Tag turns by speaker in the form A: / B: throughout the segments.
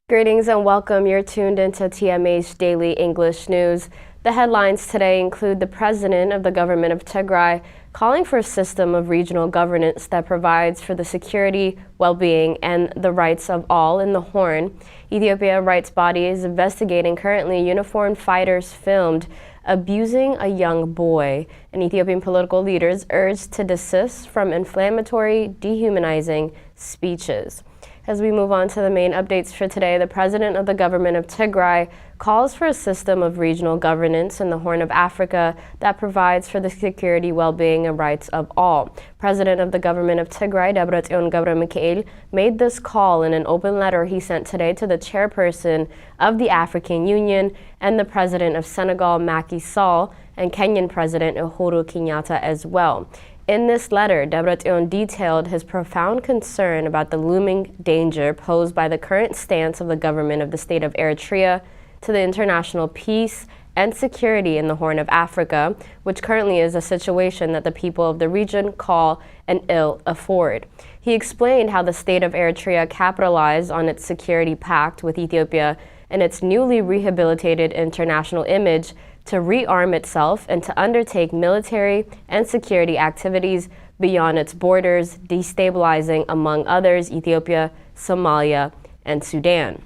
A: Greetings and welcome. You're tuned into TMH Daily English News. The headlines today include the president of the government of Tigray calling for a system of regional governance that provides for the security, well-being, and the rights of all in the Horn. Ethiopia rights body is investigating currently uniformed fighters filmed abusing a young boy. And Ethiopian political leaders urged to desist from inflammatory, dehumanizing speeches. As we move on to the main updates for today, the president of the government of Tigray calls for a system of regional governance in the Horn of Africa that provides for the security, well-being, and rights of all. President of the government of Tigray, Tigray, made this call in an open letter he sent today to the chairperson of the African Union and the president of Senegal, Macky Sall, and Kenyan President Uhuru Kenyatta as well. In this letter, Tigray detailed his profound concern about the looming danger posed by the current stance of the government of the state of Eritrea to the international peace and security in the Horn of Africa, which currently is a situation that the people of the region call an ill afford. He explained how the state of Eritrea capitalized on its security pact with Ethiopia and its newly rehabilitated international image to rearm itself and to undertake military and security activities beyond its borders, destabilizing, among others, Ethiopia, Somalia, and Sudan.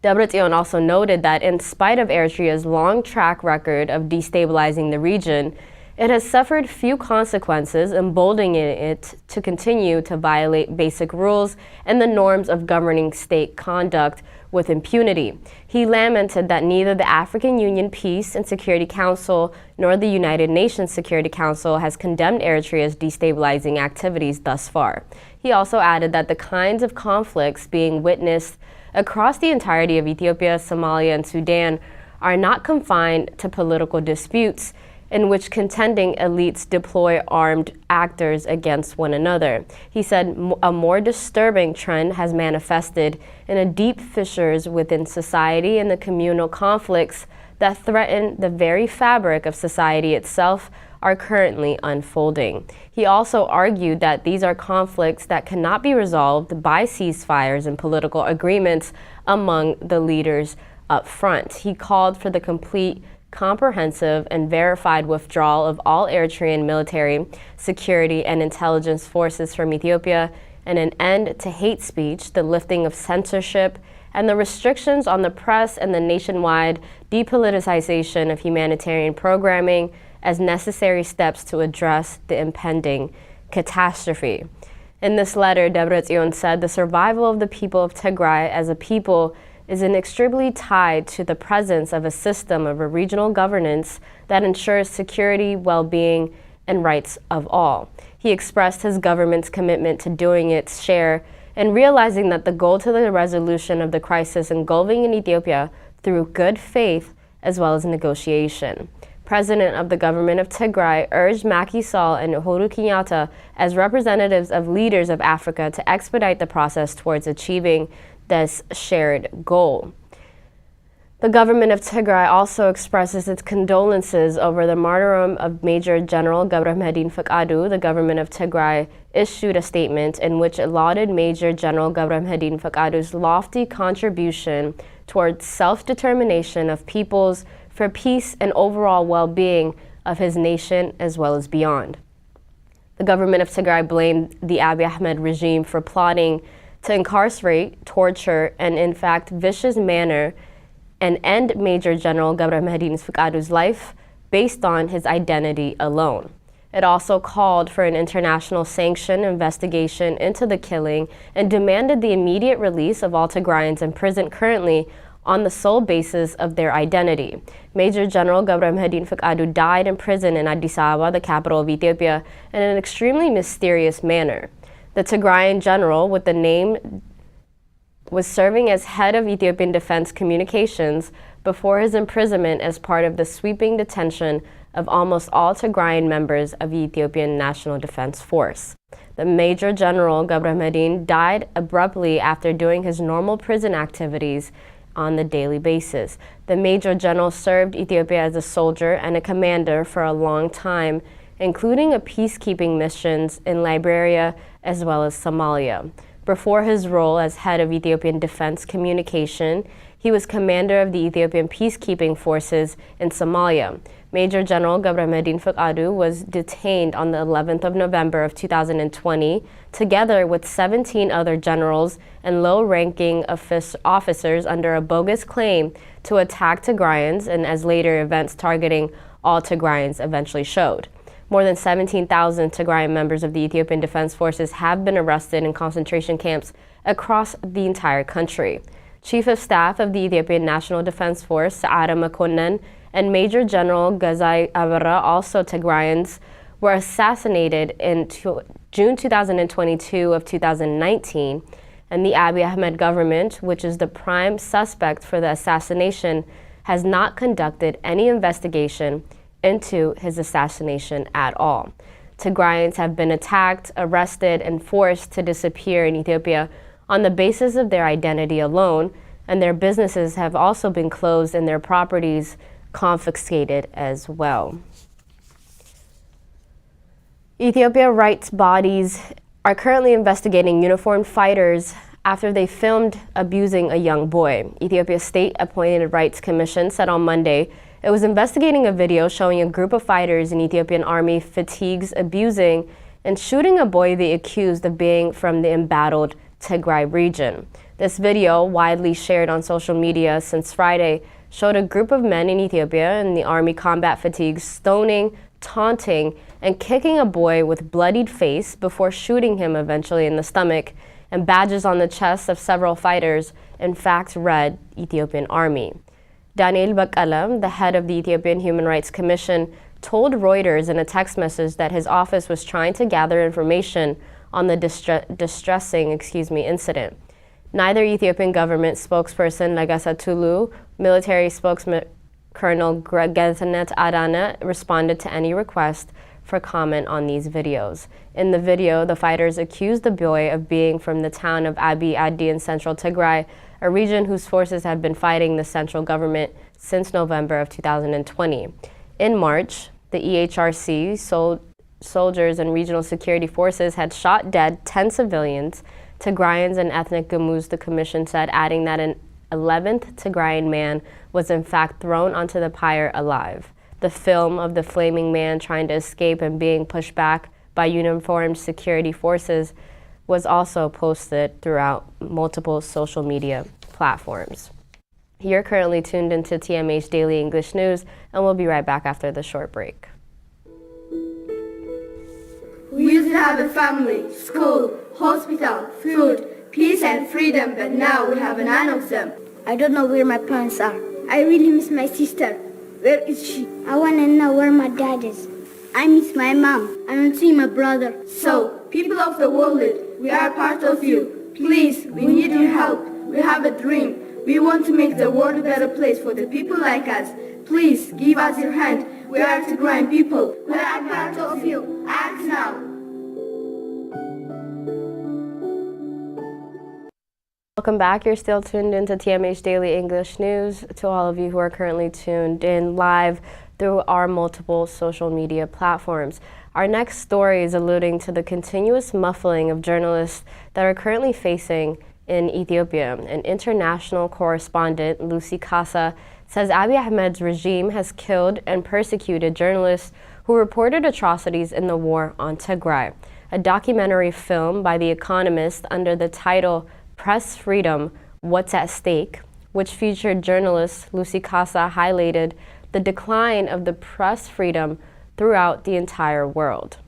A: Tigray also noted that in spite of Eritrea's long track record of destabilizing the region, it has suffered few consequences, emboldening it to continue to violate basic rules and the norms of governing state conduct with impunity. He lamented that neither the African Union Peace and Security Council nor the United Nations Security Council has condemned Eritrea's destabilizing activities thus far. He also added that the kinds of conflicts being witnessed across the entirety of Ethiopia, Somalia, and Sudan are not confined to political disputes in which contending elites deploy armed actors against one another. He said a more disturbing trend has manifested in a deep fissures within society and the communal conflicts that threaten the very fabric of society itself are currently unfolding. He also argued that these are conflicts that cannot be resolved by ceasefires and political agreements among the leaders up front. He called for the complete, comprehensive, and verified withdrawal of all Eritrean military, security, and intelligence forces from Ethiopia, and an end to hate speech, the lifting of censorship, and the restrictions on the press and the nationwide depoliticization of humanitarian programming as necessary steps to address the impending catastrophe. In this letter, Tigray said the survival of the people of Tigray as a people is inextricably tied to the presence of a system of a regional governance that ensures security, well-being, and rights of all. He expressed his government's commitment to doing its share and realizing that the goal to the resolution of the crisis engulfing in Ethiopia through good faith as well as negotiation. President of the government of Tigray urged Macky Sall and Uhuru Kenyatta as representatives of leaders of Africa to expedite the process towards achieving this shared goal. The government of Tigray also expresses its condolences over the martyrdom of Major General Faqadu. The government of Tigray issued a statement in which it lauded Major General Faqadu's lofty contribution towards self-determination of peoples for peace and overall well-being of his nation as well as beyond. The government of Tigray blamed the Abiy Ahmed regime for plotting to incarcerate, torture, and in fact vicious manner and end Major General Faqadu's life based on his identity alone. It also called for an international sanction investigation into the killing and demanded the immediate release of all Tigrayans imprisoned currently on the sole basis of their identity. Major General Faqadu died in prison in Addis Ababa, the capital of Ethiopia, in an extremely mysterious manner. The Tigrayan general with the name was serving as head of Ethiopian Defense Communications before his imprisonment as part of the sweeping detention of almost all Tigrayan members of the Ethiopian National Defense Force. The Major General died abruptly after doing his normal prison activities on the daily basis. The Major General served Ethiopia as a soldier and a commander for a long time, including a peacekeeping missions in Liberia as well as Somalia. Before his role as head of Ethiopian Defense Communication, he was commander of the Ethiopian peacekeeping forces in Somalia. Major General Gabramedin Fekadu was detained on the 11th of November of 2020, together with 17 other generals and low-ranking officers under a bogus claim to attack Tigrayans, and as later events targeting all Tigrayans eventually showed. More than 17,000 Tigrayan members of the Ethiopian Defense Forces have been arrested in concentration camps across the entire country. Chief of Staff of the Ethiopian National Defense Force, Saada Makonnen, and Major General Gazai Abara, also Tigrayans, were assassinated in June 2022 of 2019, and the Abiy Ahmed government, which is the prime suspect for the assassination, has not conducted any investigation into his assassination at all. Tigrayans have been attacked, arrested, and forced to disappear in Ethiopia on the basis of their identity alone, and their businesses have also been closed and their properties confiscated as well. Ethiopia rights bodies are currently investigating uniformed fighters after they filmed abusing a young boy. Ethiopia's state-appointed rights commission said on Monday it was investigating a video showing a group of fighters in Ethiopian army fatigues abusing and shooting a boy they accused of being from the embattled Tigray region. This video, widely shared on social media since Friday, showed a group of men in Ethiopia in the army combat fatigues stoning, taunting, and kicking a boy with bloodied face before shooting him eventually in the stomach, and badges on the chests of several fighters in fact read Ethiopian Army. Daniel Bakalam, the head of the Ethiopian Human Rights Commission, told Reuters in a text message that his office was trying to gather information on the distressing incident. Neither Ethiopian government spokesperson Lagasa Tulu, military spokesman Colonel Gezanet Adana responded to any request for comment on these videos. In the video, the fighters accused the boy of being from the town of Abiy Adi in central Tigray, a region whose forces have been fighting the central government since November of 2020. In March, the EHRC, soldiers and regional security forces had shot dead 10 civilians, Tigrayans and ethnic Gamuz, the commission said, adding that an 11th Tigrayan man was in fact thrown onto the pyre alive. The film of the flaming man trying to escape and being pushed back by uniformed security forces was also posted throughout multiple social media platforms. You're currently tuned into TMH Daily English News, and we'll be right back after the short break.
B: We used to have a family, school, hospital, food, peace and freedom, but now we have none of them.
C: I don't know where my parents are.
B: I really miss my sister. Where is she?
C: I want to know where my dad is. I miss my mom. I don't see my brother.
B: So, people of the world, we are part of you. Please, we need your help. We have a dream. We want to make the world a better place for the people like us. Please, give us your hand. We are Tigrayan people. We are part of you. Act now.
A: Welcome back. You're still tuned into TMH Daily English News. To all of you who are currently tuned in live through our multiple social media platforms. Our next story is alluding to the continuous muffling of journalists that are currently facing in Ethiopia. An international correspondent, Lucy Kasa, says Abiy Ahmed's regime has killed and persecuted journalists who reported atrocities in the war on Tigray. A documentary film by The Economist under the title Press Freedom, What's at Stake, which featured journalist Lucy Kasa, highlighted the decline of the press freedom throughout the entire world.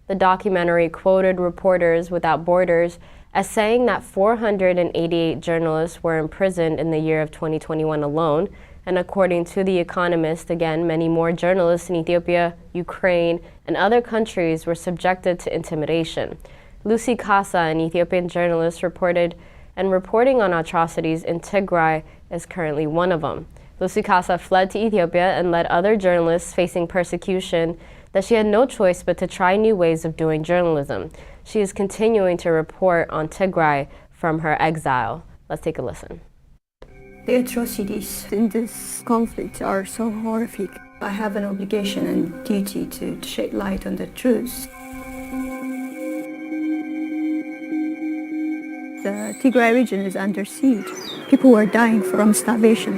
A: The documentary quoted Reporters Without Borders as saying that 488 journalists were imprisoned in the year of 2021 alone, and according to The Economist, again, many more journalists in Ethiopia, Ukraine, and other countries were subjected to intimidation. Lucy Kasa, an Ethiopian journalist, reporting on atrocities in Tigray, is currently one of them. Lucy Kasa fled to Ethiopia and led other journalists facing persecution that she had no choice but to try new ways of doing journalism. She is continuing to report on Tigray from her exile. Let's take a listen.
D: The atrocities in this conflict are so horrific. I have an obligation and duty to shed light on the truth. The Tigray region is under siege. People were dying from starvation.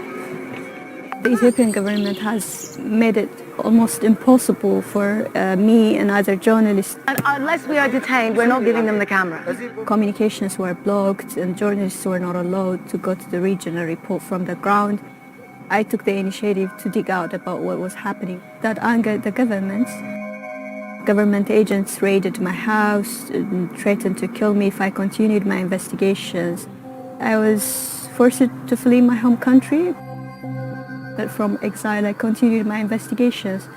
D: The Ethiopian government has made it almost impossible for me and other journalists.
E: And unless we are detained, we're not giving them the camera.
D: Communications were blocked and journalists were not allowed to go to the region and report from the ground. I took the initiative to dig out about what was happening. That angered the government. Government agents raided my house and threatened to kill me if I continued my investigations. I was forced to flee my home country. But from exile, I continued my investigations.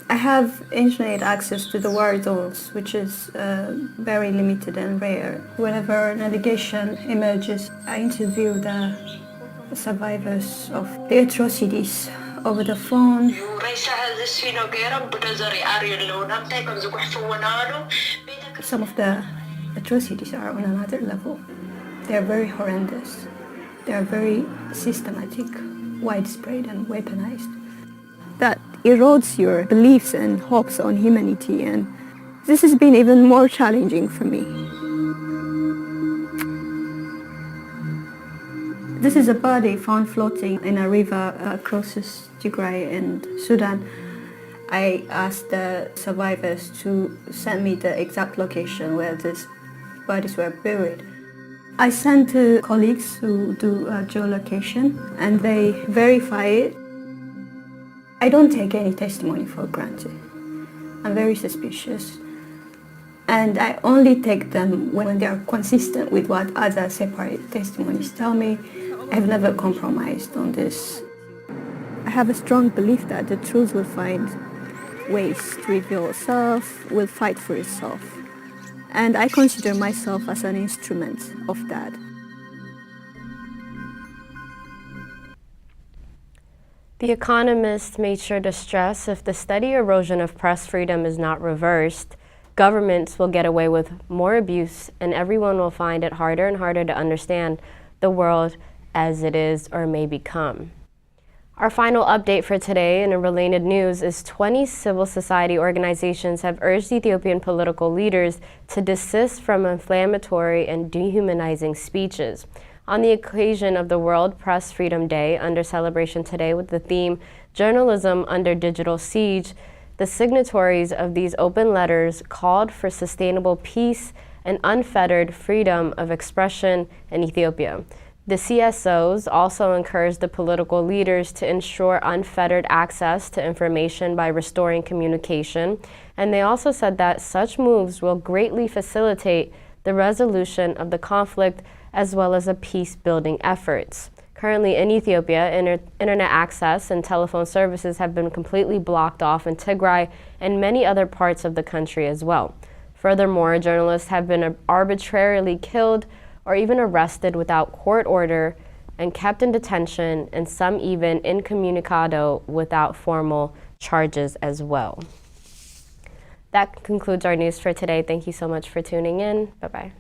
D: I have internet access to the war zones, which is very limited and rare. Whenever an allegation emerges, I interview the survivors of the atrocities over the phone. Some of the atrocities are on another level. They are very horrendous. They are very systematic, widespread and weaponized. That erodes your beliefs and hopes on humanity, and this has been even more challenging for me. This is a body found floating in a river crosses Tigray and Sudan. I asked the survivors to send me the exact location where these bodies were buried. I sent to colleagues who do geolocation and they verify it. I don't take any testimony for granted. I'm very suspicious. And I only take them when they are consistent with what other separate testimonies tell me. I've never compromised on this. I have a strong belief that the truth will find ways to reveal itself, will fight for itself. And I consider myself as an instrument of that.
A: The Economist made sure to stress if the steady erosion of press freedom is not reversed, governments will get away with more abuse and everyone will find it harder and harder to understand the world as it is or may become. Our final update for today in related news is 20 civil society organizations have urged Ethiopian political leaders to desist from inflammatory and dehumanizing speeches. On the occasion of the World Press Freedom Day, under celebration today with the theme Journalism Under Digital Siege, the signatories of these open letters called for sustainable peace and unfettered freedom of expression in Ethiopia. The CSOs also encouraged the political leaders to ensure unfettered access to information by restoring communication, and they also said that such moves will greatly facilitate the resolution of the conflict as well as the peace-building efforts. Currently in Ethiopia, internet access and telephone services have been completely blocked off in Tigray and many other parts of the country as well. Furthermore, journalists have been arbitrarily killed or even arrested without court order and kept in detention, and some even incommunicado without formal charges as well. That concludes our news for today. Thank you so much for tuning in. Bye-bye.